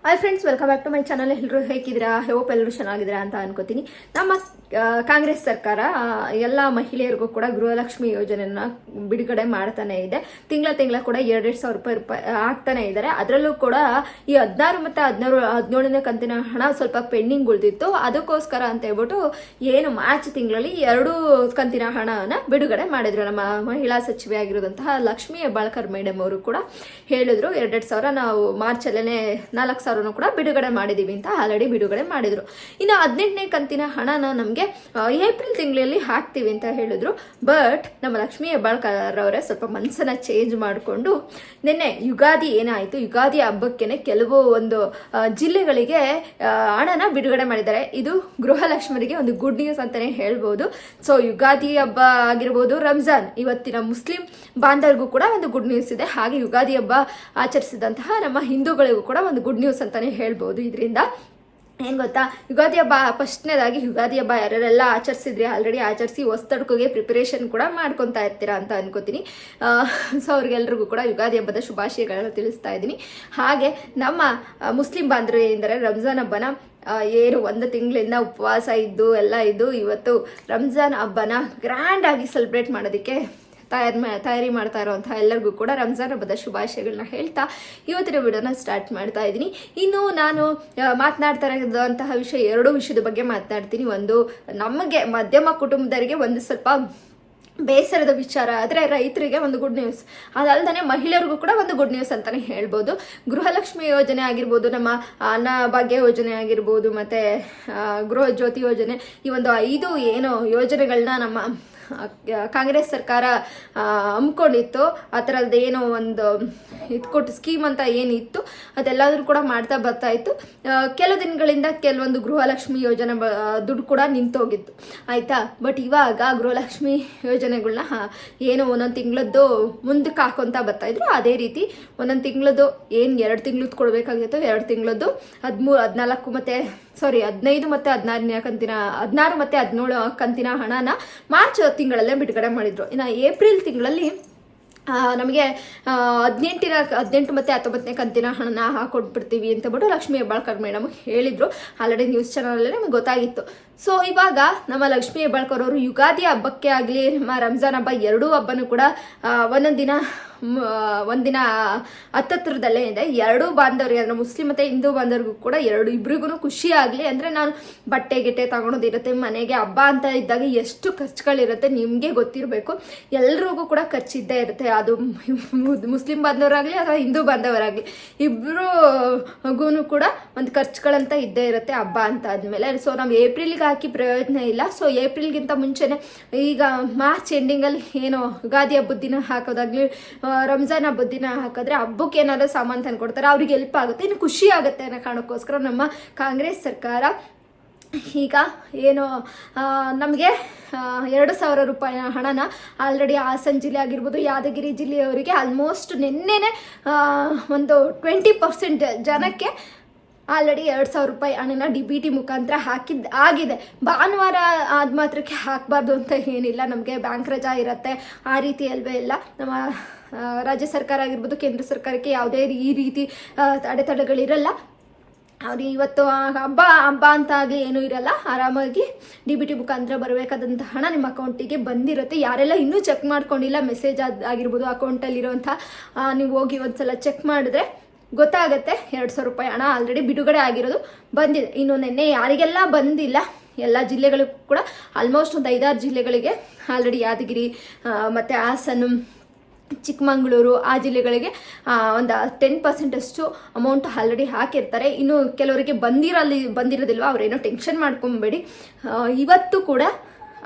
Hi friends, welcome back to my channel. ಎಲ್ಲರೂ ಹೇಗಿದ್ದೀರಾ? Hope ಎಲ್ಲರೂ ಚೆನ್ನಾಗಿದ್ದೀರಾ ಅಂತ ಅನ್ಕೋತೀನಿ. ನಮ್ಮ ಕಾಂಗ್ರೆಸ್ ಸರ್ಕಾರ ಎಲ್ಲ ಮಹಿಳೆಯರಿಗೂ ಕೂಡ ಗೃಹಲಕ್ಷ್ಮಿ ಯೋಜನೆಯನ್ನ ಬಿಡುಗಡೆ ಮಾಡ್ತಾನೆ ಇದೆ. ತಿಂಗಳ ಕೂಡ 2,000 ರೂಪಾಯಿ ಹಾಕ್ತಾನೆ ಇದ್ದಾರೆ. ಅದರಲ್ಲೂ ಕೂಡ ಈ 16 ಮತ್ತು 17ನೇ ಕಂತಿನ ಹಣ ಸ್ವಲ್ಪ ಪೆಂಡಿಂಗ್ ಉಳಿದಿತ್ತು. ಅದಕ್ಕೋಸ್ಕರ ಅಂತ ಹೇಳ್ಬಿಟ್ಟು ಏನು ಮಾರ್ಚ್ ತಿಂಗಳಲ್ಲಿ 2 ಕಂತಿನ ಹಣನ ಬಿಡುಗಡೆ ಮಾಡಿದ್ರು. ನಮ್ಮ ಮಹಿಳಾ ಸಚಿವೆ ಆಗಿರೋದಂತಹ ಲಕ್ಷ್ಮೀ ಹೆಬ್ಬಾಳ್ಕರ್ ಮೇಡಮ್ ಅವರು ಕೂಡ ಹೇಳಿದ್ರು, 2,000 ನಾವು ಮಾರ್ಚಲ್ಲೇ 4,000 ಕೂಡ ಬಿಡುಗಡೆ ಮಾಡಿದೀವಿ ಅಂತ ಆಲ್ರೆಡಿ ಬಿಡುಗಡೆ ಮಾಡಿದ್ರು. ಇನ್ನು 18ನೇ ಕಂತಿನ ಹಣನ ನಮ್ಗೆ ಏಪ್ರಿಲ್ ತಿಂಗಳಲ್ಲಿ ಹಾಕ್ತಿವಿ ಅಂತ ಹೇಳಿದ್ರು. ಬಟ್ ನಮ್ಮ ಲಕ್ಷ್ಮೀ ಹೆಬ್ಬಾಳ್ಕರ್ ಅವರೇ ಸ್ವಲ್ಪ ಮನಸ್ಸನ್ನ ಚೇಂಜ್ ಮಾಡಿಕೊಂಡು ನಿನ್ನೆ ಯುಗಾದಿ ಏನಾಯ್ತು, ಯುಗಾದಿ ಹಬ್ಬಕ್ಕೇನೆ ಕೆಲವು ಒಂದು ಜಿಲ್ಲೆಗಳಿಗೆ ಹಣನ ಬಿಡುಗಡೆ ಮಾಡಿದ್ದಾರೆ. ಇದು ಗೃಹಲಕ್ಷ್ಮರಿಗೆ ಒಂದು ಗುಡ್ ನ್ಯೂಸ್ ಅಂತಾನೆ ಹೇಳ್ಬೋದು. ಸೊ ಯುಗಾದಿ ಹಬ್ಬ ಆಗಿರ್ಬೋದು, ರಂಜಾನ್ ಇವತ್ತಿನ ಮುಸ್ಲಿಂ ಬಾಂಧವರಿಗೂ ಕೂಡ ಒಂದು ಗುಡ್ ನ್ಯೂಸ್ ಇದೆ. ಹಾಗೆ ಯುಗಾದಿ ಹಬ್ಬ ಆಚರಿಸಿದಂತಹ ನಮ್ಮ ಹಿಂದೂಗಳಿಗೂ ಕೂಡ ಒಂದು ಗುಡ್ ನ್ಯೂಸ್ ಅಂತಾನೆ ಹೇಳ್ಬೋದು. ಇದರಿಂದ ಏನ್ ಗೊತ್ತಾ, ಯುಗಾದಿ ಹಬ್ಬ ಫಸ್ಟ್ನೇದಾಗಿ ಯುಗಾದಿ ಹಬ್ಬ ಯಾರೆಲ್ಲ ಆಚರಿಸಿದ್ರಿ, ಆಲ್ರೆಡಿ ಆಚರಿಸಿ ಹೊಸ್ತಡ್ಕೋಗೆ ಪ್ರಿಪರೇಷನ್ ಕೂಡ ಮಾಡ್ಕೊತಾ ಇರ್ತೀರಾ ಅಂತ ಅನ್ಕೋತೀನಿ. ಸೊ ಅವ್ರಿಗೆಲ್ರಿಗೂ ಕೂಡ ಯುಗಾದಿ ಹಬ್ಬದ ಶುಭಾಶಯಗಳನ್ನ ತಿಳಿಸ್ತಾ ಇದ್ದೀನಿ. ಹಾಗೆ ನಮ್ಮ ಮುಸ್ಲಿಂ ಬಾಂಧವರು ಏನೆಂದರೆ ರಂಜಾನ್ ಹಬ್ಬನ ಏನು 1 ತಿಂಗಳಿಂದ ಉಪವಾಸ ಇದ್ದು ಎಲ್ಲ ಇದ್ದು ಇವತ್ತು ರಂಜಾನ್ ಹಬ್ಬನ ಗ್ರ್ಯಾಂಡ್ ಆಗಿ ಸೆಲೆಬ್ರೇಟ್ ಮಾಡೋದಕ್ಕೆ ತಯಾರಿ ಮಾಡ್ತಾ ಇರೋಂಥ ಎಲ್ಲರಿಗೂ ಕೂಡ ರಂಜಾನ್ ಹಬ್ಬದ ಶುಭಾಶಯಗಳನ್ನ ಹೇಳ್ತಾ ಇವತ್ತಿನ ವಿಡಿಯೋನ ಸ್ಟಾರ್ಟ್ ಮಾಡ್ತಾ ಇದ್ದೀನಿ. ಇನ್ನು ನಾನು ಮಾತನಾಡ್ತಾ ಇರೋಂತಹ ವಿಷಯ 2 ವಿಷಯದ ಬಗ್ಗೆ ಮಾತನಾಡ್ತೀನಿ. ಒಂದು, ನಮಗೆ ಮಧ್ಯಮ ಕುಟುಂಬದವರಿಗೆ ಒಂದು ಸ್ವಲ್ಪ ಬೇಸರದ ವಿಚಾರ, ಆದರೆ ರೈತರಿಗೆ ಒಂದು ಗುಡ್ ನ್ಯೂಸ್, ಅದಲ್ಲದೆ ಮಹಿಳೆಯರಿಗೂ ಕೂಡ ಒಂದು ಗುಡ್ ನ್ಯೂಸ್ ಅಂತಾನೆ ಹೇಳ್ಬೋದು. ಗೃಹಲಕ್ಷ್ಮಿ ಯೋಜನೆ ಆಗಿರ್ಬೋದು, ನಮ್ಮ ಅನ್ನ ಭಾಗ್ಯ ಯೋಜನೆ ಆಗಿರ್ಬೋದು, ಮತ್ತೆ ಗೃಹ ಜ್ಯೋತಿ ಯೋಜನೆ, ಈ ಒಂದು 5 ಏನು ಯೋಜನೆಗಳನ್ನ ನಮ್ಮ ಕಾಂಗ್ರೆಸ್ ಸರ್ಕಾರ ಹಮ್ಮಿಕೊಂಡಿತ್ತು. ಆ ಥರದ್ದು ಏನೋ ಒಂದು ಕೊಟ್ಟು ಸ್ಕೀಮ್ ಅಂತ ಏನಿತ್ತು ಅದೆಲ್ಲರೂ ಕೂಡ ಮಾಡ್ತಾ ಬರ್ತಾ ಇತ್ತು. ಕೆಲವು ದಿನಗಳಿಂದ ಕೆಲವೊಂದು ಗೃಹಲಕ್ಷ್ಮಿ ಯೋಜನೆ ದುಡ್ಡು ಕೂಡ ನಿಂತೋಗಿತ್ತು, ಆಯಿತಾ. ಬಟ್ ಇವಾಗ ಗೃಹಲಕ್ಷ್ಮಿ ಯೋಜನೆಗಳನ್ನ ಏನು ಒಂದೊಂದು ತಿಂಗಳದ್ದು ಮುಂದಕ್ಕೆ ಹಾಕೊತಾ ಬರ್ತಾಯಿದ್ರು. ಅದೇ ರೀತಿ ಒಂದೊಂದು ತಿಂಗಳದ್ದು ಏನು 2 ತಿಂಗಳದ್ದು ಕೊಡಬೇಕಾಗಿತ್ತು, 2 ತಿಂಗಳದ್ದು 15 ಮತ್ತು 16ನೇ ಕಂತಿನ 16 ಮತ್ತು 17 ಕಂತಿನ ಹಣನ ಮಾರ್ಚ್ ತಿಂಗಳಲ್ಲೇ ಬಿಡುಗಡೆ ಮಾಡಿದ್ರು. ಇನ್ನು ಏಪ್ರಿಲ್ ತಿಂಗಳಲ್ಲಿ ನಮಗೆ 18 ಮತ್ತು 19ನೇ ಕಂತಿನ ಹಣನ ಹಾಕೊಟ್ಬಿಡ್ತೀವಿ ಅಂತ ಬಿಟ್ಟು ಲಕ್ಷ್ಮೀ ಹೆಬ್ಬಾಳ್ಕರ್ ಮೇಡಮ್ ಹೇಳಿದ್ರು. ಆಲ್ರೆಡಿ ನ್ಯೂಸ್ ಚಾನಲಲ್ಲೇ ನಮಗೆ ಗೊತ್ತಾಗಿತ್ತು. ಸೊ ಇವಾಗ ನಮ್ಮ ಲಕ್ಷ್ಮೀ ಹೆಬ್ಬಾಳ್ಕರ್ ಅವರು ಯುಗಾದಿ ಹಬ್ಬಕ್ಕೆ ಆಗಲಿ, ನಮ್ಮ ರಂಜಾನ್ ಹಬ್ಬ 2 ಹಬ್ಬನೂ ಕೂಡ ಒಂದಿನ ಹತ್ತತ್ರದಲ್ಲೇ ಇದೆ. 2 ಬಾಂಧವರಿಗೆ ಅಂದರೆ ಮುಸ್ಲಿಂ ಮತ್ತು ಹಿಂದೂ ಬಾಂಧವರಿಗೂ ಕೂಡ ಇಬ್ರಿಗೂ ಖುಷಿ ಆಗಲಿ ಅಂದರೆ, ನಾನು ಬಟ್ಟೆ ತಗೊಳೋದಿರುತ್ತೆ, ಮನೆಗೆ ಹಬ್ಬ ಅಂತ ಇದ್ದಾಗ ಎಷ್ಟು ಖರ್ಚುಗಳಿರುತ್ತೆ ನಿಮಗೆ ಗೊತ್ತಿರಬೇಕು. ಎಲ್ರಿಗೂ ಕೂಡ ಖರ್ಚಿದ್ದೇ ಇರುತ್ತೆ. ಅದು ಮುಸ್ಲಿಂ ಬಾಂಧವರಾಗಲಿ ಅಥವಾ ಹಿಂದೂ ಬಾಂಧವರಾಗಲಿ ಇಬ್ಬರಿಗೂ ಕೂಡ ಒಂದು ಖರ್ಚುಗಳಂತ ಇದ್ದೇ ಇರುತ್ತೆ ಹಬ್ಬ ಅಂತ ಆದಮೇಲೆ. ಸೊ ನಾವು ಏಪ್ರಿಲ್ಗೆ ಹಾಕಿ ಪ್ರಯೋಜನ ಇಲ್ಲ. ಸೊ ಏಪ್ರಿಲ್ಗಿಂತ ಮುಂಚೆನೆ ಈಗ ಮಾರ್ಚ್ ಎಂಡಿಂಗಲ್ಲಿ ಏನು ಯುಗಾದಿ ಹಬ್ಬದ ದಿನ ಹಾಕೋದಾಗ್ಲಿ, ರಂಜಾನ್ ಹಬ್ಬದ ದಿನ ಹಾಕಿದ್ರೆ ಹಬ್ಬಕ್ಕೆ ಏನಾದರೂ ಸಾಮಾನು ತಂದು ಕೊಡ್ತಾರೆ, ಅವ್ರಿಗೆ ಹೆಲ್ಪ್ ಆಗುತ್ತೆ, ಇನ್ನು ಖುಷಿ ಆಗುತ್ತೆ ಅನ್ನೋ ಕಾರಣಕ್ಕೋಸ್ಕರ ನಮ್ಮ ಕಾಂಗ್ರೆಸ್ ಸರ್ಕಾರ ಈಗ ಏನು ನಮಗೆ 2,000 ರೂಪಾಯಿ ಹಣನ ಆಲ್ರೆಡಿ ಹಾಸನ ಜಿಲ್ಲೆ ಆಗಿರ್ಬೋದು, ಯಾದಗಿರಿ ಜಿಲ್ಲೆಯವರಿಗೆ ಆಲ್ಮೋಸ್ಟ್ ನಿನ್ನೆನೆ ಒಂದು 20% ಜನಕ್ಕೆ ಆಲ್ರೆಡಿ 2,000 ರೂಪಾಯಿ ಹಣನ DBT ಮುಖಾಂತರ ಆಗಿದೆ. ಭಾನುವಾರ ಆದ ಮಾತ್ರಕ್ಕೆ ಹಾಕಬಾರ್ದು ಅಂತ ಏನಿಲ್ಲ, ನಮಗೆ ಬ್ಯಾಂಕ್ ರಜಾ ಇರುತ್ತೆ, ಆ ರೀತಿ ಅಲ್ವೇ ಇಲ್ಲ. ನಮ್ಮ ರಾಜ್ಯ ಸರ್ಕಾರ ಆಗಿರ್ಬೋದು, ಕೇಂದ್ರ ಸರ್ಕಾರಕ್ಕೆ ಯಾವುದೇ ಈ ರೀತಿ ಅಡೆತಡೆಗಳಿರಲ್ಲ. ಅವ್ರಿಗೆ ಇವತ್ತು ಹಬ್ಬ ಅಂತ ಆಗಲಿ ಏನೂ ಇರಲ್ಲ, ಆರಾಮಾಗಿ DBT ಮುಖಾಂತರ ಬರಬೇಕಾದಂಥ ಹಣ ನಿಮ್ಮ ಅಕೌಂಟಿಗೆ ಬಂದಿರುತ್ತೆ. ಯಾರೆಲ್ಲ ಇನ್ನೂ ಚೆಕ್ ಮಾಡ್ಕೊಂಡಿಲ್ಲ, ಮೆಸೇಜ್ ಆಗಿರ್ಬೋದು ಅಕೌಂಟಲ್ಲಿರುವಂಥ ನೀವು ಹೋಗಿ ಒಂದ್ಸಲ ಚೆಕ್ ಮಾಡಿದ್ರೆ ಗೊತ್ತಾಗುತ್ತೆ. 2,000 ರೂಪಾಯಿ ಹಣ ಆಲ್ರೆಡಿ ಬಿಡುಗಡೆ ಆಗಿರೋದು ಬಂದಿದೆ. ಇನ್ನು ನಿನ್ನೆ ಯಾರಿಗೆಲ್ಲ ಬಂದಿಲ್ಲ ಎಲ್ಲ ಜಿಲ್ಲೆಗಳಿಗೂ ಕೂಡ ಆಲ್ಮೋಸ್ಟ್ ಒಂದು 5-6 ಜಿಲ್ಲೆಗಳಿಗೆ ಆಲ್ರೆಡಿ ಯಾದಗಿರಿ ಮತ್ತು ಹಾಸನ, ಚಿಕ್ಕಮಗಳೂರು ಆ ಜಿಲ್ಲೆಗಳಿಗೆ ಒಂದು 10% ಅಮೌಂಟ್ ಆಲ್ರೆಡಿ ಹಾಕಿರ್ತಾರೆ. ಇನ್ನು ಕೆಲವರಿಗೆ ಬಂದಿರೋದಿಲ್ವ, ಅವರೇನೋ ಟೆನ್ಷನ್ ಮಾಡ್ಕೊಬೇಡಿ, ಇವತ್ತು ಕೂಡ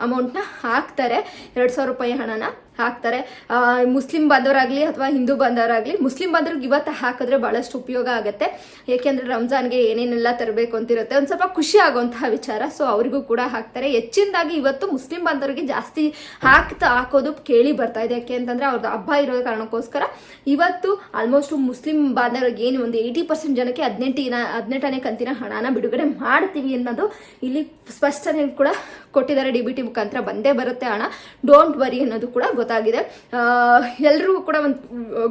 ಅಮೌಂಟ್ನ ಹಾಕ್ತಾರೆ. 2,000 ರೂಪಾಯಿ ಹಣನ ಹಾಕ್ತಾರೆ. ಮುಸ್ಲಿಂ ಬಾಂಧವರಾಗಲಿ ಅಥವಾ ಹಿಂದೂ ಬಾಂಧವರಾಗಲಿ, ಮುಸ್ಲಿಂ ಬಾಂಧವ್ರಿಗೆ ಇವತ್ತು ಹಾಕಿದ್ರೆ ಭಾಳಷ್ಟು ಉಪಯೋಗ ಆಗುತ್ತೆ. ಏಕೆಂದರೆ ರಂಜಾನ್ಗೆ ಏನೇನೆಲ್ಲ ತರಬೇಕು ಅಂತಿರುತ್ತೆ, ಒಂದು ಸ್ವಲ್ಪ ಖುಷಿ ಆಗುವಂತಹ ವಿಚಾರ. ಸೊ ಅವರಿಗೂ ಕೂಡ ಹಾಕ್ತಾರೆ. ಹೆಚ್ಚಿನದಾಗಿ ಇವತ್ತು ಮುಸ್ಲಿಂ ಬಾಂಧವರಿಗೆ ಜಾಸ್ತಿ ಹಾಕೋದು ಕೇಳಿ ಬರ್ತಾ ಇದೆ. ಯಾಕೆ ಅಂತಂದರೆ ಅವ್ರದ್ದು ಹಬ್ಬ ಇರೋ ಕಾರಣಕ್ಕೋಸ್ಕರ ಇವತ್ತು ಆಲ್ಮೋಸ್ಟ್ ಮುಸ್ಲಿಂ ಬಾಂಧವರಿಗೆ ಏನು ಒಂದು 80% ಜನಕ್ಕೆ 18ನೇ ಕಂತಿನ ಹಣನ ಬಿಡುಗಡೆ ಮಾಡ್ತೀವಿ ಅನ್ನೋದು ಇಲ್ಲಿ ಸ್ಪಷ್ಟನೆ ಕೂಡ ಕೊಟ್ಟಿದ್ದಾರೆ. DBT ಮುಖಾಂತರ ಬಂದೇ ಬರುತ್ತೆ ಹಣ, ಡೋಂಟ್ ವರಿ ಅನ್ನೋದು ಕೂಡ ಗೊತ್ತಾಗಿದೆ. ಎಲ್ರಿಗೂ ಕೂಡ ಒಂದು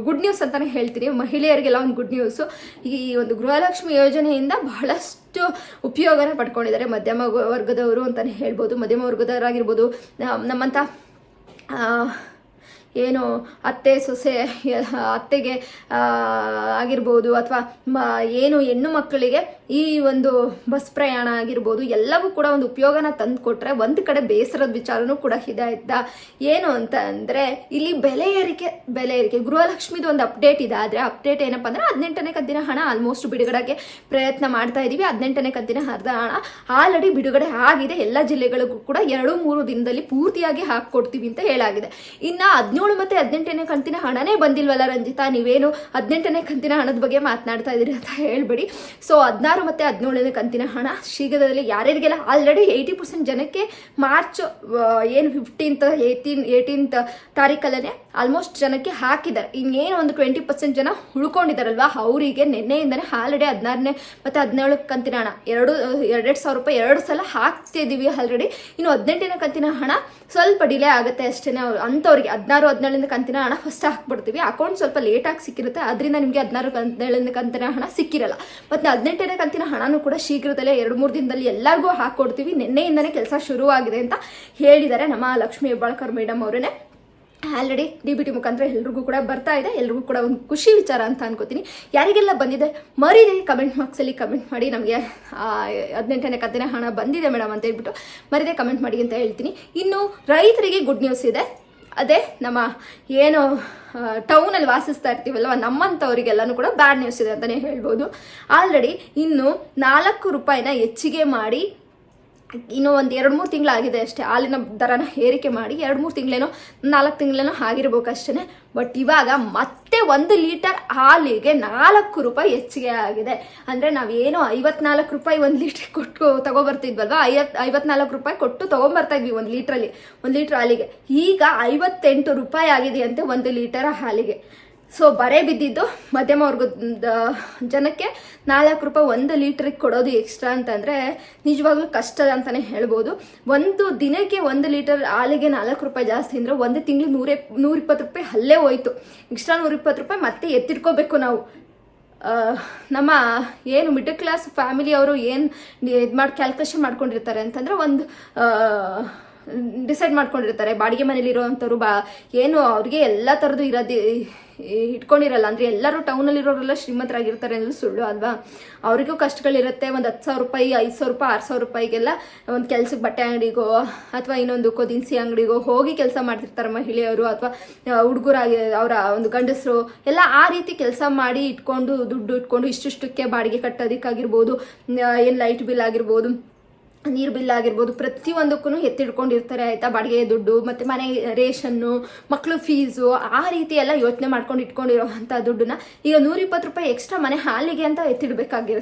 ಗುಡ್ ನ್ಯೂಸ್ ಅಂತಲೇ ಹೇಳ್ತೀನಿ, ಮಹಿಳೆಯರಿಗೆಲ್ಲ ಒಂದು ಗುಡ್ ನ್ಯೂಸು. ಈ ಒಂದು ಗೃಹಲಕ್ಷ್ಮಿ ಯೋಜನೆಯಿಂದ ಬಹಳಷ್ಟು ಉಪಯೋಗನ ಪಡ್ಕೊಂಡಿದ್ದಾರೆ ಮಧ್ಯಮ ವರ್ಗದವರು ಅಂತಲೇ ಹೇಳ್ಬೋದು. ಮಧ್ಯಮ ವರ್ಗದವರಾಗಿರ್ಬೋದು, ನಮ್ಮಂಥ ಏನು ಅತ್ತೆ ಸೊಸೆ ಅತ್ತೆಗೆ ಆಗಿರ್ಬೋದು, ಅಥವಾ ಏನು ಹೆಣ್ಣು ಮಕ್ಕಳಿಗೆ ಈ ಒಂದು ಬಸ್ ಪ್ರಯಾಣ ಆಗಿರ್ಬೋದು, ಎಲ್ಲವೂ ಕೂಡ ಒಂದು ಉಪಯೋಗನ ತಂದು ಕೊಟ್ಟರೆ ಒಂದು ಕಡೆ ಬೇಸರದ ವಿಚಾರನೂ ಕೂಡ ಇದೆ ಆಯ್ತಾ. ಏನು ಅಂತ ಅಂದರೆ ಇಲ್ಲಿ ಬೆಲೆ ಏರಿಕೆ ಗೃಹಲಕ್ಷ್ಮಿದು ಒಂದು ಅಪ್ಡೇಟ್ ಇದೆ. ಆದರೆ ಅಪ್ಡೇಟ್ ಏನಪ್ಪ ಅಂದರೆ 18ನೇ ಕಂತಿನ ಹಣ ಆಲ್ಮೋಸ್ಟ್ ಬಿಡುಗಡೆಗೆ ಪ್ರಯತ್ನ ಮಾಡ್ತಾ ಇದ್ದೀವಿ. 18ನೇ ಕಂತಿನ ಅರ್ಧ ಹಣ ಆಲ್ರೆಡಿ ಬಿಡುಗಡೆ ಆಗಿದೆ. ಎಲ್ಲ ಜಿಲ್ಲೆಗಳಿಗೂ ಕೂಡ 2-3 ದಿನದಲ್ಲಿ ಪೂರ್ತಿಯಾಗಿ ಹಾಕ್ಕೊಡ್ತೀವಿ ಅಂತ ಹೇಳಾಗಿದೆ. ಇನ್ನು 17 ಮತ್ತು 18ನೇ ಕಂತಿನ ಹಣನೇ ಬಂದಿಲ್ವಲ್ಲ ರಂಜಿತಾ, ನೀವೇನು 18ನೇ ಕಂತಿನ ಹಣದ ಬಗ್ಗೆ ಮಾತನಾಡ್ತಾ ಇದ್ದೀರಿ ಅಂತ ಹೇಳ್ಬೇಡಿ. ಸೊ 16 ಮತ್ತು 17ನೇ ಕಂತಿನ ಹಣ ಶೀಘ್ರದಲ್ಲಿ ಯಾರ್ಯಾರಿಗೆಲ್ಲ ಆಲ್ರೆಡಿ 80% ಜನಕ್ಕೆ ಮಾರ್ಚ್ ಏನು 18th ತಾರೀಕಲ್ಲೇ ಆಲ್ಮೋಸ್ಟ್ ಜನಕ್ಕೆ ಹಾಕಿದ್ದಾರೆ. ಇನ್ನೇನು ಒಂದು 20% ಜನ ಉಳ್ಕೊಂಡಿದ್ದಾರಲ್ವಾ, ಅವರಿಗೆ ನಿನ್ನೆಯಿಂದನೇ ಆಲ್ರೆಡಿ 16ನೇ ಮತ್ತು 17 ಕಂತಿನ ಹಣ 2,000 ರೂಪಾಯಿ 2 ಸಲ ಹಾಕ್ತಿದ್ದೀವಿ ಆಲ್ರೆಡಿ. ಇನ್ನು 18ನೇ ಕಂತಿನ ಹಣ ಸ್ವಲ್ಪ ಡಿಲೇ ಆಗುತ್ತೆ ಅಷ್ಟೇ. ಅಂಥವ್ರಿಗೆ 16, 17ನೇ ಕಂತಿನ ಹಣ ಫಸ್ಟ್ ಹಾಕ್ಬಿಡ್ತೀವಿ. ಅಕೌಂಟ್ ಸ್ವಲ್ಪ ಲೇಟಾಗಿ ಸಿಕ್ಕಿರುತ್ತೆ, ಅದರಿಂದ ನಿಮಗೆ 16, 17ನೇ ಕಂತಿನ ಹಣ ಸಿಕ್ಕಿರಲ್ಲ. ಮತ್ತು 18ನೇ ಕಂತಿನ ಹಣನೂ ಕೂಡ ಶೀಘ್ರದಲ್ಲೇ 2-3 ದಿನದಲ್ಲಿ ಎಲ್ಲರಿಗೂ ಹಾಕ್ಕೊಡ್ತೀವಿ. ನಿನ್ನೆಯಿಂದನೇ ಕೆಲಸ ಶುರುವಾಗಿದೆ ಅಂತ ಹೇಳಿದ್ದಾರೆ ನಮ್ಮ ಲಕ್ಷ್ಮೀ ಹೆಬ್ಬಾಳ್ಕರ್ ಮೇಡಮ್ ಅವರೇ. ಆಲ್ರೆಡಿ DBT ಮುಖಾಂತರ ಎಲ್ರಿಗೂ ಕೂಡ ಬರ್ತಾ ಇದೆ. ಎಲ್ರಿಗೂ ಕೂಡ ಒಂದು ಖುಷಿ ವಿಚಾರ ಅಂತ ಅನ್ಕೋತೀನಿ. ಯಾರಿಗೆಲ್ಲ ಬಂದಿದೆ ಮರೀದೆ ಕಮೆಂಟ್ ಬಾಕ್ಸಲ್ಲಿ ಕಮೆಂಟ್ ಮಾಡಿ, ನಮಗೆ 18ನೇ ಕಂತಿನ ಹಣ ಬಂದಿದೆ ಮೇಡಮ್ ಅಂತ ಹೇಳ್ಬಿಟ್ಟು ಮರೀದೆ ಕಮೆಂಟ್ ಮಾಡಿ ಅಂತ ಹೇಳ್ತೀನಿ. ಇನ್ನು ರೈತರಿಗೆ ಗುಡ್ ನ್ಯೂಸ್ ಇದೆ. ಅದೇ ನಮ್ಮ ಏನು ಟೌನಲ್ಲಿ ವಾಸಿಸ್ತಾ ಇರ್ತೀವಲ್ವ ನಮ್ಮಂಥವರಿಗೆಲ್ಲನೂ ಕೂಡ ಬ್ಯಾಡ್ ನ್ಯೂಸ್ ಇದೆ ಅಂತಲೇ ಹೇಳ್ಬೋದು. ಆಲ್ರೆಡಿ ಇನ್ನು 4 ರೂಪಾಯಿನ ಹೆಚ್ಚಿಗೆ ಮಾಡಿ, ಇನ್ನೂ ಒಂದು 2-3 ತಿಂಗಳಾಗಿದೆ ಅಷ್ಟೇ ಹಾಲಿನ ದರನ ಏರಿಕೆ ಮಾಡಿ, 2-3 ತಿಂಗಳೇನೋ 4 ತಿಂಗಳೇನೋ ಆಗಿರ್ಬೇಕು ಅಷ್ಟೇ. ಬಟ್ ಇವಾಗ ಮತ್ತೆ 1 ಲೀಟರ್ ಹಾಲಿಗೆ 4 ರೂಪಾಯಿ ಹೆಚ್ಚಿಗೆ ಆಗಿದೆ. ಅಂದರೆ ನಾವೇನೋ 54 ರೂಪಾಯಿ 1 ಲೀಟ್ರ್ ಕೊಟ್ಟು ತಗೊಬರ್ತಿದ್ವಲ್ವ, 54 ರೂಪಾಯಿ ಕೊಟ್ಟು ತೊಗೊಂಬರ್ತಾ ಇದ್ವಿ 1 ಲೀಟ್ರಲ್ಲಿ, 1 ಲೀಟ್ರ್ ಹಾಲಿಗೆ. ಈಗ 58 ರೂಪಾಯಿ ಆಗಿದೆಯಂತೆ 1 ಲೀಟರ್ ಹಾಲಿಗೆ. ಸೊ ಬರೇ ಬಿದ್ದಿದ್ದು ಮಧ್ಯಮ ವರ್ಗದ ಜನಕ್ಕೆ 4 ರೂಪಾಯಿ 1 ಲೀಟ್ರಿಗೆ ಕೊಡೋದು ಎಕ್ಸ್ಟ್ರಾ ಅಂತಂದರೆ ನಿಜವಾಗ್ಲೂ ಕಷ್ಟ ಅಂತಲೇ ಹೇಳ್ಬೋದು. ಒಂದು ದಿನಕ್ಕೆ 1 ಲೀಟರ್ ಹಾಲಿಗೆ 4 ರೂಪಾಯಿ ಜಾಸ್ತಿ ಅಂದರೆ ಒಂದು ತಿಂಗಳು 120 ರೂಪಾಯಿ ಅಲ್ಲೇ ಹೋಯ್ತು. ಎಕ್ಸ್ಟ್ರಾ 120 ರೂಪಾಯಿ ಮತ್ತೆ ಎತ್ತಿಟ್ಕೋಬೇಕು ನಾವು. ನಮ್ಮ ಏನು ಮಿಡಲ್ ಕ್ಲಾಸ್ ಫ್ಯಾಮಿಲಿ ಅವರು ಏನು ಇದು ಮಾಡಿ ಕ್ಯಾಲ್ಕುಲೇಷನ್ ಮಾಡ್ಕೊಂಡಿರ್ತಾರೆ ಅಂತಂದರೆ, ಒಂದು ಡಿಸೈಡ್ ಮಾಡ್ಕೊಂಡಿರ್ತಾರೆ ಬಾಡಿಗೆ ಮನೇಲಿ ಇರೋವಂಥವ್ರು ಏನು ಅವ್ರಿಗೆ ಎಲ್ಲ ಥರದ್ದು ಇಟ್ಕೊಂಡಿರಲ್ಲ. ಅಂದರೆ ಎಲ್ಲರೂ ಟೌನಲ್ಲಿರೋರೆಲ್ಲ ಶ್ರೀಮಂತರಾಗಿರ್ತಾರೆ ಅನ್ನೋದು ಸುಳ್ಳು ಅಲ್ವಾ. ಅವರಿಗೂ ಕಷ್ಟಗಳಿರುತ್ತೆ. ಒಂದು 10,000 ರೂಪಾಯಿ 5,000 ರೂಪಾಯಿ 6,000 ರೂಪಾಯಿಗೆಲ್ಲ ಒಂದು ಕೆಲ್ಸಕ್ಕೆ ಬಟ್ಟೆ ಅಂಗಡಿಗೋ ಅಥವಾ ಇನ್ನೊಂದು ದಿನಸಿ ಅಂಗಡಿಗೋ ಹೋಗಿ ಕೆಲಸ ಮಾಡ್ತಿರ್ತಾರೆ ಮಹಿಳೆಯರು, ಅಥವಾ ಹುಡುಗರಾಗಿ ಅವರ ಒಂದು ಗಂಡಸರು ಎಲ್ಲ ಆ ರೀತಿ ಕೆಲಸ ಮಾಡಿ ದುಡ್ಡು ಇಟ್ಕೊಂಡು ಇಷ್ಟಕ್ಕೆ ಬಾಡಿಗೆ ಕಟ್ಟೋದಕ್ಕಾಗಿರ್ಬೋದು, ಏನು ಲೈಟ್ ಬಿಲ್ ಆಗಿರ್ಬೋದು, ನೀರು ಬಿಲ್ ಆಗಿರ್ಬೋದು, ಪ್ರತಿಯೊಂದಕ್ಕೂ ಎತ್ತಿಡ್ಕೊಂಡಿರ್ತಾರೆ ಆಯಿತಾ. ಬಾಡಿಗೆ ದುಡ್ಡು ಮತ್ತು ಮನೆ ರೇಷನ್ನು, ಮಕ್ಕಳು ಫೀಸು, ಆ ರೀತಿ ಎಲ್ಲ ಯೋಚನೆ ಮಾಡ್ಕೊಂಡು ಇಟ್ಕೊಂಡಿರೋವಂಥ ದುಡ್ಡನ್ನ ಈಗ 120 ರೂಪಾಯಿ ಎಕ್ಸ್ಟ್ರಾ ಮನೆ ಹಾಲಿಗೆ ಅಂತ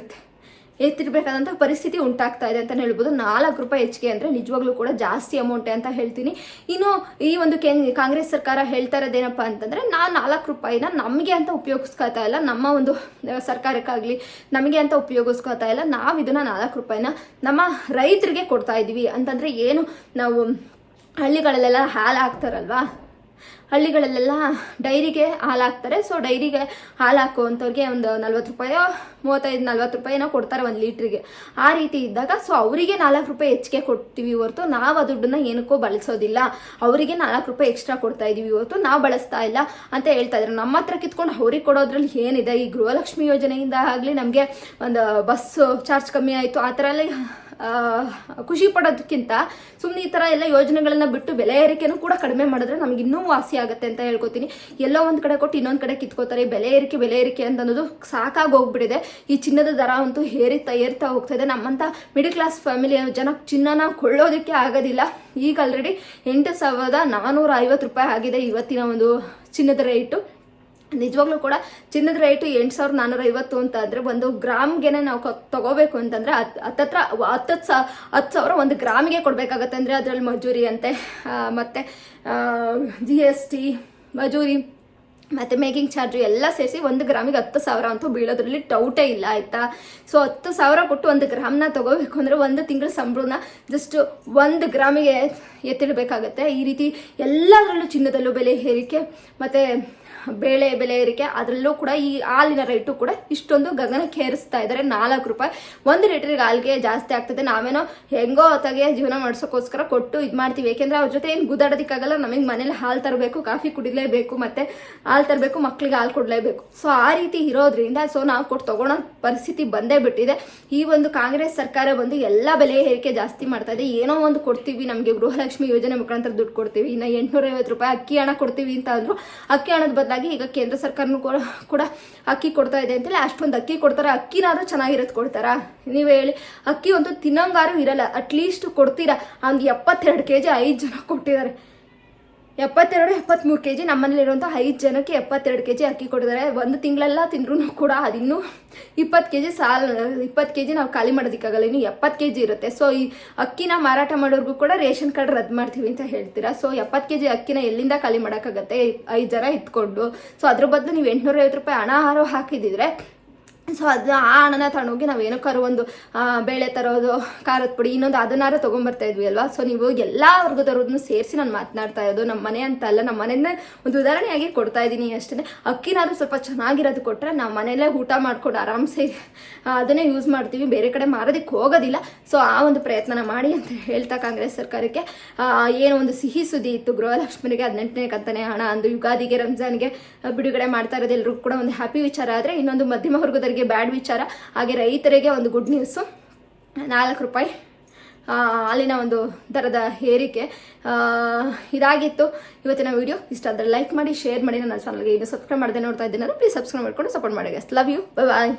ಎತ್ತಿಡಬೇಕಾದಂಥ ಪರಿಸ್ಥಿತಿ ಉಂಟಾಗ್ತಾ ಇದೆ ಅಂತಲೇ ಹೇಳ್ಬೋದು. 4 ರೂಪಾಯಿ ಹೆಚ್ಚಿಗೆ ಅಂದರೆ ನಿಜವಾಗ್ಲೂ ಕೂಡ ಜಾಸ್ತಿ ಅಮೌಂಟೇ ಅಂತ ಹೇಳ್ತೀನಿ. ಇನ್ನು ಈ ಒಂದು ಕಾಂಗ್ರೆಸ್ ಸರ್ಕಾರ ಹೇಳ್ತಾ ಇರೋದೇನಪ್ಪ ಅಂತಂದರೆ, ನಾನು 4 ರೂಪಾಯಿನ ನಮಗೆ ಅಂತ ಉಪಯೋಗಿಸ್ಕೊತಾ ಇಲ್ಲ, ನಮ್ಮ ಒಂದು ಸರ್ಕಾರಕ್ಕಾಗಲಿ ನಮಗೆ ಅಂತ ಉಪಯೋಗಿಸ್ಕೊತಾ ಇಲ್ಲ, ನಾವು ಇದನ್ನು 4 ರೂಪಾಯಿನ ನಮ್ಮ ರೈತರಿಗೆ ಕೊಡ್ತಾ ಇದ್ದೀವಿ ಅಂತಂದರೆ, ಏನು ನಾವು ಹಳ್ಳಿಗಳಲ್ಲೆಲ್ಲ ಹಾಲು ಹಾಕ್ತಾರಲ್ವಾ, ಹಳ್ಳಿಗಳಲ್ಲೆಲ್ಲ ಡೈರಿಗೆ ಹಾಲು ಹಾಕ್ತಾರೆ. ಸೊ ಡೈರಿಗೆ ಹಾಲು ಹಾಕುವಂಥವ್ರಿಗೆ ಒಂದು 40 ರೂಪಾಯೋ 35-40 ರೂಪಾಯಿನೋ ಕೊಡ್ತಾರೆ 1 ಲೀಟ್ರಿಗೆ. ಆ ರೀತಿ ಇದ್ದಾಗ ಸೊ ಅವರಿಗೆ 4 ರೂಪಾಯಿ ಹೆಚ್ಚಿಗೆ ಕೊಡ್ತೀವಿ ಹೊರತು ನಾವು ಆ ದುಡ್ಡನ್ನ ಏನಕ್ಕೂ ಬಳಸೋದಿಲ್ಲ. ಅವರಿಗೆ 4 ರೂಪಾಯಿ ಎಕ್ಸ್ಟ್ರಾ ಕೊಡ್ತಾ ಇದ್ದೀವಿ ಹೊರತು ನಾವು ಬಳಸ್ತಾ ಇಲ್ಲ ಅಂತ ಹೇಳ್ತಾ ಇದ್ದಾರೆ. ನಮ್ಮ ಹತ್ರ ಕಿತ್ಕೊಂಡು ಅವ್ರಿಗೆ ಕೊಡೋದ್ರಲ್ಲಿ ಏನಿದೆ. ಈ ಗೃಹಲಕ್ಷ್ಮಿ ಯೋಜನೆಯಿಂದ ಆಗಲಿ ನಮಗೆ ಒಂದು ಬಸ್ ಚಾರ್ಜ್ ಕಮ್ಮಿ ಆಯಿತು, ಆ ಥರ ಎಲ್ಲ ಖುಷಿ ಪಡೋದಕ್ಕಿಂತ ಸುಮ್ಮನೆ ಈ ಥರ ಎಲ್ಲ ಯೋಜನೆಗಳನ್ನ ಬಿಟ್ಟು ಬೆಲೆ ಏರಿಕೆನೂ ಕೂಡ ಕಡಿಮೆ ಮಾಡಿದ್ರೆ ನಮ್ಗೆ ಇನ್ನೂ ವಾಸಿ ಆಗುತ್ತೆ ಅಂತ ಹೇಳ್ಕೊತೀನಿ. ಎಲ್ಲೋ ಒಂದು ಕಡೆ ಕೊಟ್ಟು ಇನ್ನೊಂದು ಕಡೆ ಕಿತ್ಕೋತಾರೆ. ಬೆಲೆ ಏರಿಕೆ ಅಂತ ಅನ್ನೋದು ಸಾಕಾಗಿ ಹೋಗ್ಬಿಟ್ಟಿದೆ. ಈ ಚಿನ್ನದ ದರ ಅಂತೂ ಏರ್ತಾ ಹೋಗ್ತಾ ಇದೆ. ನಮ್ಮಂಥ ಮಿಡಲ್ ಕ್ಲಾಸ್ ಫ್ಯಾಮಿಲಿಯ ಜನ ಚಿನ್ನನ ಕೊಳ್ಳೋದಕ್ಕೆ ಆಗೋದಿಲ್ಲ. ಈಗ ಆಲ್ರೆಡಿ 8,450 ರೂಪಾಯಿ ಆಗಿದೆ ಇವತ್ತಿನ ಒಂದು ಚಿನ್ನದ ರೇಟು. ನಿಜವಾಗ್ಲೂ ಕೂಡ ಚಿನ್ನದ ರೇಟು 8,450 ಅಂತ ಅಂದರೆ, ಒಂದು ಗ್ರಾಮ್ಗೆನೆ ನಾವು ತಗೋಬೇಕು ಅಂತಂದರೆ 10,000 ಒಂದು ಗ್ರಾಮಿಗೆ ಕೊಡಬೇಕಾಗತ್ತೆ. ಅಂದರೆ ಅದರಲ್ಲಿ ಮಜೂರಿ ಅಂತೆ, ಮತ್ತು GST ಮಜೂರಿ ಮತ್ತು ಮೇಕಿಂಗ್ ಚಾರ್ಜು ಎಲ್ಲ ಸೇರಿಸಿ 1 ಗ್ರಾಮಿಗೆ 10,000 ಅಂತೂ ಬೀಳೋದ್ರಲ್ಲಿ ಡೌಟೇ ಇಲ್ಲ ಆಯಿತಾ. ಸೊ 10,000 ಕೊಟ್ಟು 1 ಗ್ರಾಮ್ನ ತೊಗೋಬೇಕು ಅಂದರೆ 1 ತಿಂಗಳ ಸಂಬಳನ ಜಸ್ಟ್ 1 ಗ್ರಾಮಿಗೆ ಎತ್ತಿಡಬೇಕಾಗತ್ತೆ. ಈ ರೀತಿ ಎಲ್ಲದರಲ್ಲೂ ಚಿನ್ನದಲ್ಲೂ ಬೆಲೆ ಏರಿಕೆ ಮತ್ತು ಬೆಲೆ ಏರಿಕೆ, ಅದರಲ್ಲೂ ಕೂಡ ಈ ಹಾಲಿನ ರೇಟು ಕೂಡ ಇಷ್ಟೊಂದು ಗಗನಕ್ಕೆ ಏರಿಸ್ತಾ ಇದ್ದಾರೆ. 4 ರೂಪಾಯಿ 1 ಲೀಟ್ರಿಗೆ ಹಾಲಿಗೆ ಜಾಸ್ತಿ ಆಗ್ತದೆ. ನಾವೇನೋ ಹೆಂಗೋ ಹೊತ್ತಾಗೆ ಜೀವನ ಮಾಡ್ಸೋಕ್ಕೋಸ್ಕರ ಕೊಟ್ಟು ಇದು ಮಾಡ್ತೀವಿ, ಏಕೆಂದರೆ ಅವ್ರ ಜೊತೆ ಏನು ಗುದಾಡೋದಕ್ಕಾಗಲ್ಲ. ನಮಗೆ ಮನೇಲಿ ಹಾಲು ತರಬೇಕು, ಕಾಫಿ ಕುಡಿಲೇಬೇಕು, ಮತ್ತು ಹಾಲು ತರಬೇಕು, ಮಕ್ಕಳಿಗೆ ಹಾಲು ಕೊಡಲೇಬೇಕು. ಸೊ ಆ ರೀತಿ ಇರೋದ್ರಿಂದ ಸೊ ನಾವು ಕೊಟ್ಟು ತೊಗೊಳೋ ಪರಿಸ್ಥಿತಿ ಬಂದೇ ಬಿಟ್ಟಿದೆ. ಈ ಒಂದು ಕಾಂಗ್ರೆಸ್ ಸರ್ಕಾರ ಬಂದು ಎಲ್ಲ ಬೆಲೆ ಏರಿಕೆ ಜಾಸ್ತಿ ಮಾಡ್ತಾ ಇದೆ. ಏನೋ ಒಂದು ಕೊಡ್ತೀವಿ, ನಮಗೆ ಗೃಹಲಕ್ಷ್ಮಿ ಯೋಜನೆ ಮುಖಾಂತರ ದುಡ್ಡು ಕೊಡ್ತೀವಿ, ಇನ್ನು 850 ರೂಪಾಯಿ ಅಕ್ಕಿ ಹಣ ಕೊಡ್ತೀವಿ ಅಂತ ಅಂದರು. ಅಕ್ಕಿ ಹಣದ ಬದಲಾಗಿ ಈಗ ಕೇಂದ್ರ ಸರ್ಕಾರನೂ ಕೂಡ ಅಕ್ಕಿ ಕೊಡ್ತಾ ಇದೆ ಅಂತೇಳಿ ಅಷ್ಟೊಂದು ಅಕ್ಕಿ ಕೊಡ್ತಾರೆ. ಅಕ್ಕಿನಾದ್ರೂ ಚೆನ್ನಾಗಿರೋದು ಕೊಡ್ತಾರಾ ನೀವು ಹೇಳಿ? ಅಕ್ಕಿ ಒಂದು ತಿನ್ನೋಂಗಾರು ಇರಲ್ಲ, ಅಟ್ಲೀಸ್ಟ್ ಕೊಡ್ತೀರಾ. ಒಂದು 72 kg 5 ಜನ ಕೊಟ್ಟಿದ್ದಾರೆ. 73 kg ನಮ್ಮನೇಲಿರುವಂಥ 5 ಜನಕ್ಕೆ 72 kg ಅಕ್ಕಿ ಕೊಟ್ಟಿದ್ದಾರೆ. 1 ತಿಂಗಳೆಲ್ಲ ತಿಂದ್ರೂ ಕೂಡ ಅದಿನ್ನೂ 20 kg 20 kg ನಾವು ಖಾಲಿ ಮಾಡೋದಕ್ಕಾಗಲ್ಲ, ಇನ್ನು 70 kg ಇರುತ್ತೆ. ಸೊ ಈ ಅಕ್ಕಿನ ಮಾರಾಟ ಮಾಡೋರ್ಗೂ ಕೂಡ ರೇಷನ್ ಕಾರ್ಡ್ ರದ್ದು ಮಾಡ್ತೀವಿ ಅಂತ ಹೇಳ್ತೀರಾ. ಸೊ 70 kg ಅಕ್ಕಿನ ಎಲ್ಲಿಂದ ಖಾಲಿ ಮಾಡೋಕ್ಕಾಗತ್ತೆ 5 ಜನ ಇತ್ಕೊಂಡು? ಸೊ ಅದ್ರ ಬದಲು ನೀವು 850 ರೂಪಾಯಿ ಹಣ ಹಾಕಿದಿದ್ರೆ ಸೊ ಅದು ಆ ಹಣನ ತಗೊಂಡೋಗಿ ನಾವು ಏನಕ್ಕಾರು ಒಂದು ಬೇಳೆ ತರೋದು, ಖಾರದ ಪುಡಿ, ಇನ್ನೊಂದು ಅದನ್ನಾರು ತೊಗೊಂಬರ್ತಾ ಇದ್ವಿ ಅಲ್ವಾ. ಸೊ ನೀವು ಎಲ್ಲ ವರ್ಗದವ್ರನ್ನು ಸೇರಿಸಿ ನಾನು ಮಾತನಾಡ್ತಾ ಇರೋದು, ನಮ್ಮ ಮನೆ ಅಂತ ಅಲ್ಲ, ನಮ್ಮ ಮನೆಯಿಂದ ಒಂದು ಉದಾಹರಣೆಯಾಗಿ ಕೊಡ್ತಾ ಇದ್ದೀನಿ ಅಷ್ಟೇ. ಅಕ್ಕಿನಾದ್ರೂ ಸ್ವಲ್ಪ ಚೆನ್ನಾಗಿರೋದು ಕೊಟ್ಟರೆ ನಾವು ಮನೆಯಲ್ಲೇ ಊಟ ಮಾಡ್ಕೊಂಡು ಆರಾಮ್ಸೆ ಅದನ್ನೇ ಯೂಸ್ ಮಾಡ್ತೀವಿ, ಬೇರೆ ಕಡೆ ಮಾರೋದಕ್ಕೆ ಹೋಗೋದಿಲ್ಲ. ಸೊ ಆ ಒಂದು ಪ್ರಯತ್ನ ಮಾಡಿ ಅಂತ ಹೇಳ್ತಾ ಕಾಂಗ್ರೆಸ್ ಸರ್ಕಾರಕ್ಕೆ ಏನೋ ಒಂದು ಸಿಹಿ ಸುದ್ದಿ ಇತ್ತು, ಗೃಹಲಕ್ಷ್ಮಿಗೆ 18ನೇ ಕಂತನೇ ಹಣ ಅಂದು ಯುಗಾದಿಗೆ ರಂಜಾನ್ಗೆ ಬಿಡುಗಡೆ ಮಾಡ್ತಾ ಇರೋದು ಎಲ್ರಿಗೂ ಕೂಡ ಒಂದು ಹ್ಯಾಪಿ ವಿಚಾರ. ಆದರೆ ಇನ್ನೊಂದು ಮಧ್ಯಮ ವರ್ಗದವರಿಗೆ ಬ್ಯಾಡ್ ವಿಚಾರ. ಹಾಗೆ ರೈತರಿಗೆ ಒಂದು ಗುಡ್ ನ್ಯೂಸು, 4 ರೂಪಾಯಿ ಅಲ್ಲಿನ ಒಂದು ದರದ ಏರಿಕೆ. ಇದಾಗಿತ್ತು ಇವತ್ತಿನ ವಿಡಿಯೋ. ಇಷ್ಟ ಆದರೆ ಲೈಕ್ ಮಾಡಿ, ಶೇರ್ ಮಾಡಿ. ನನ್ನ ಚಾನಲ್ಗೆ ಇನ್ನು ಸಬ್ಸ್ಕ್ರೈಬ್ ಮಾಡದೆ ನೋಡ್ತಾ ಇದ್ದೇನೆ, ಪ್ಲೀಸ್ ಸಬ್ಸ್ಕ್ರೈಬ್ ಮಾಡ್ಕೊಂಡು ಸಪೋರ್ಟ್ ಮಾಡಿ. Love you, bye.